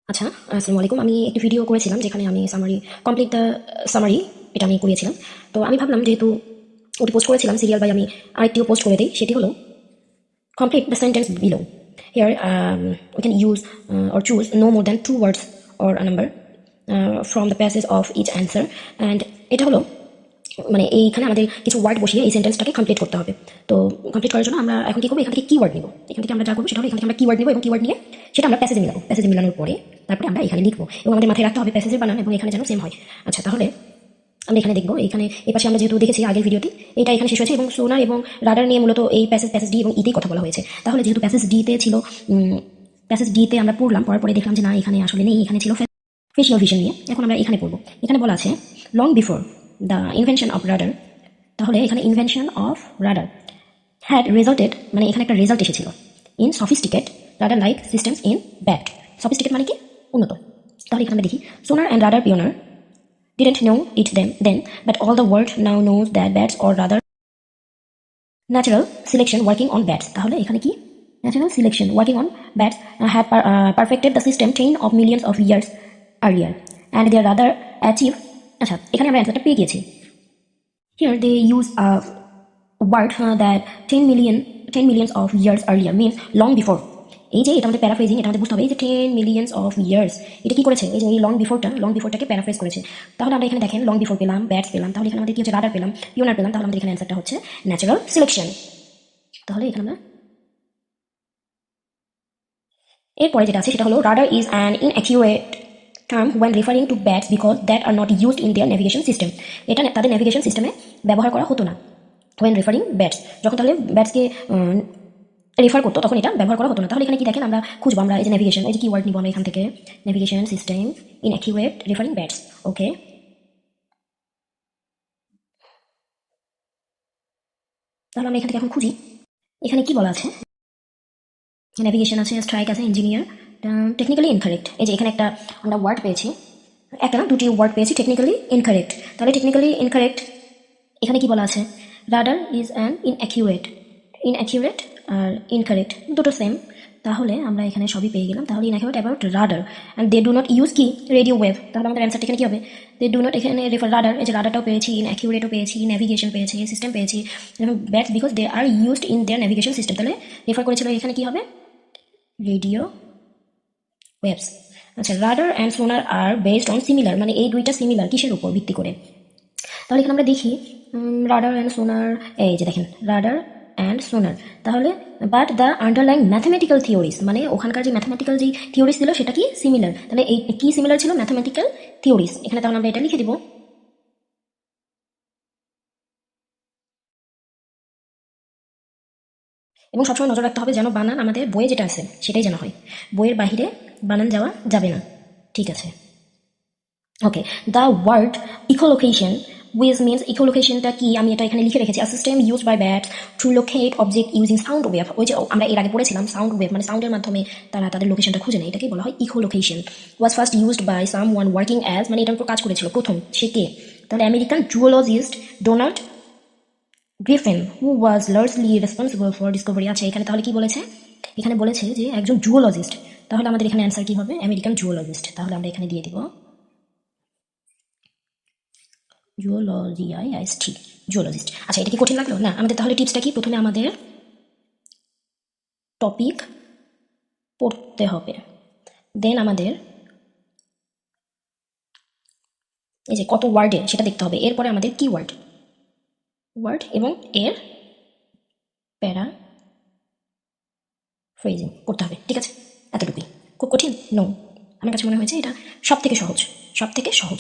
আচ্ছা, আসসালামু আলাইকুম। আমি একটি ভিডিও করেছিলাম যেখানে আমি কমপ্লিট দ্য সামারি এটা আমি করিয়েছিলাম। তো আমি ভাবলাম যেহেতু ওটি পোস্ট করেছিলাম সিরিয়াল বাই আমি আরেকটিও পোস্ট করে দিই। সেটি হলো complete the sentence below. Here we can use or choose no more than 2 words or a number from the passage of each answer. And এটা হলো মানে এইখানে আমাদের কিছু ওয়ার্ড বসিয়ে এই সেন্টেন্সটাকে কমপ্লিট করতে হবে। তো কমপ্লিট করার জন্য আমরা এখন কি করবো, এখান থেকে কিওয়ার্ড নিব। এখান থেকে আমরা যা করবো সেটা হলো এখান থেকে আমরা কিওয়ার্ড নিব এবং কিওয়ার্ড নিয়ে সেটা আমরা প্যাসেজে মিলাবো। প্যাসেজে মিলানোর পরে তারপরে আমরা এখানে লিখবো এবং আমাদের মাথায় রাখতে হবে প্যাসেজের বানান এবং এখানে যেন সেম হয়। আচ্ছা, তাহলে আমরা এখানে দেখবো, এখানে এই পাশে আমরা যেহেতু দেখেছি আগের ভিডিওতে এটা এখানে শেষ হয়েছে এবং সোনার এবং রাডার নিয়ে মূলত এই প্যাসেজ ডি এবং ইতেই কথা বলা হয়েছে। তাহলে যেহেতু প্যাসেজ ডিতে ছিল, প্যাসেজ ডিতে আমরা পড়ার পরে দেখলাম যে না এখানে আসলে নেই, এখানে ছিল ফেসিয়াল ভিশন নিয়ে। এখন আমরা এখানে পড়বো। এখানে বলা আছে long before the invention of radar. তাহলে এখানে invention of radar had resulted মানে এখানে একটা রেজাল্ট এসেছিল in sophisticate radar like systems in bat. Sophisticate মানে কি? উন্নত। তাহলে এখানে আমরা দেখি সোনার and radar Payoneer didn't know it then, but all the world now knows that bats or rather natural selection working on bats. তাহলে এখানে কি? Natural selection working on bats had perfected the system 10 of millions of years earlier and they rather achieve আচ্ছা এখানে আমরা অ্যান্সারটা পেয়ে গেছি। Here they use a word that 10 millions of years earlier means long before. এই যে এটা আমাদের প্যারাফ্রেজিং, এটা আমাদের বুঝতে হবে এই যে 10 millions of years এটা কি করেছে, এই যে এই লং বিফোরটাকে প্যারাফ্রেজ করেছে। তাহলে আমরা এখানে দেখেন লং বিফোর পেলাম, ব্যাটস পেলাম, তাহলে এখানে আমাদের কি হচ্ছে রাডার পেলাম, পিওনার পেলাম, তাহলে আমাদের এখানে অ্যান্সারটা হচ্ছে ন্যাচারাল সিলেকশন। তাহলে এখানে আমরা এরপরে যেটা আছে সেটা হলো radar is an inaccurate term when referring to bats because that are not used in their navigation system. এটা তাদের নেভিগেশন সিস্টেমে ব্যবহার করা হতো না। when referring bats, যখন তাহলে ব্যাটসকে রেফার করতো তখন এটা ব্যবহার করা হতো না। তাহলে এখানে কি দেখেন আমরা খুঁজবো, আমরা এই যে নেভিগেশন, এই যে কিওয়ার্ড নিব আমরা এখান থেকে নেভিগেশন সিস্টেম ইনঅ্যাকিউরেট রেফারিং ব্যাটস। ওকে, তাহলে আমরা এখান থেকে এখন খুঁজি এখানে কি বলা আছে। নেভিগেশন আছে, স্ট্রাইক আছে, ইঞ্জিনিয়ার, টেকনিক্যালি ইনকারেক্ট। এই যে এখানে একটা আমরা ওয়ার্ড পেয়েছি, একটা না দুটি ওয়ার্ড পেয়েছি, টেকনিক্যালি ইনকারেক্ট। তাহলে টেকনিক্যালি ইনকারেক্ট এখানে কি বলা আছে, রাডার ইজ অ্যান ইনঅ্যাকিউরেট আর ইনকারেক্ট দুটো সেম। তাহলে আমরা এখানে সবই পেয়ে গেলাম। তাহলে inaccurate about radar and they do not use কি রেডিও ওয়েভ। তাহলে আমাদের অ্যান্সারটা এখানে কি হবে, দে ডু নট এখানে রেফার রাডার, এই যে রাডারটাও পেয়েছি, ইনঅ্যাকিউরেটও পেয়েছি, নেভিগেশন পেয়েছি, সিস্টেম পেয়েছি এবং bats because they are used in their navigation system. তাহলে রেফার করেছিল এখানে কি হবে, রেডিও ওয়েভস। আচ্ছা, radar and sonar are based on similar, মানে এই দুইটা সিমিলার কিসের উপর ভিত্তি করে। তাহলে এখানে আমরা দেখি রাডার অ্যান্ড সোনার, এই যে দেখেন রাডার অ্যান্ড সোনার। তাহলে but the underlying mathematical theories, মানে ওখানকার যে ম্যাথমেটিক্যাল যে থিওরিস ছিল সেটা কি সিমিলার। তাহলে এই কি সিমিলার ছিল, ম্যাথমেটিক্যাল থিওরিস। এখানে তাহলে আমরা এটা লিখে দিব। এবং সবসময় নজর রাখতে হবে যেন বানান আমাদের বইয়ে যেটা আছে সেটাই যেন হয়, বইয়ের বাহিরে বানান যাওয়া যাবে না। ঠিক আছে, okay. The word echolocation which means, ইকোলোকেশনটা কি আমি এটা এখানে লিখে রেখেছি, a system use by bats to locate object using sound wave. ওই যে আমরা এর আগে পড়েছিলাম সাউন্ড ওয়েভ মানে সাউন্ডের মাধ্যমে তারা তাদের লোকেশনটা খুঁজে নেয়, এটাকে বলা হয় echolocation. Was first used by someone working as, মানে এটার উপর কাজ করেছিল প্রথম সে কে, তাহলে American zoologist Donald Griffin who was largely responsible for discovery. আচ্ছা, এখানে তাহলে কি বলেছে, এখানে বলেছে যে একজন জুওলজিস্ট। তাহলে আমাদের এখানে অ্যান্সার কি হবে, আমেরিকান জুওলজিস্ট। তাহলে আমরা এখানে দিয়ে দিব জুওলজিস্ট। আচ্ছা, এটা কি কঠিন লাগলো না আমাদের? তাহলে টিপসটা কি, প্রথমে আমাদের টপিক পড়তে হবে, দেন আমাদের এই যে কত ওয়ার্ডে সেটা দেখতে হবে, এরপরে আমাদের কি ওয়ার্ড এবং এর প্যারা ফ্রেজিং পড়তে হবে। ঠিক আছে, এতটুকুই। খুব কঠিন নো, আমার কাছে মনে হয়েছে এটা সব থেকে সহজ,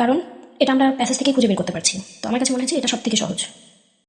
কারণ এটা আমরা প্যাসেজ থেকে খুঁজে বের করতে পারছি। তো আমার কাছে মনে হচ্ছে এটা সব থেকে সহজ।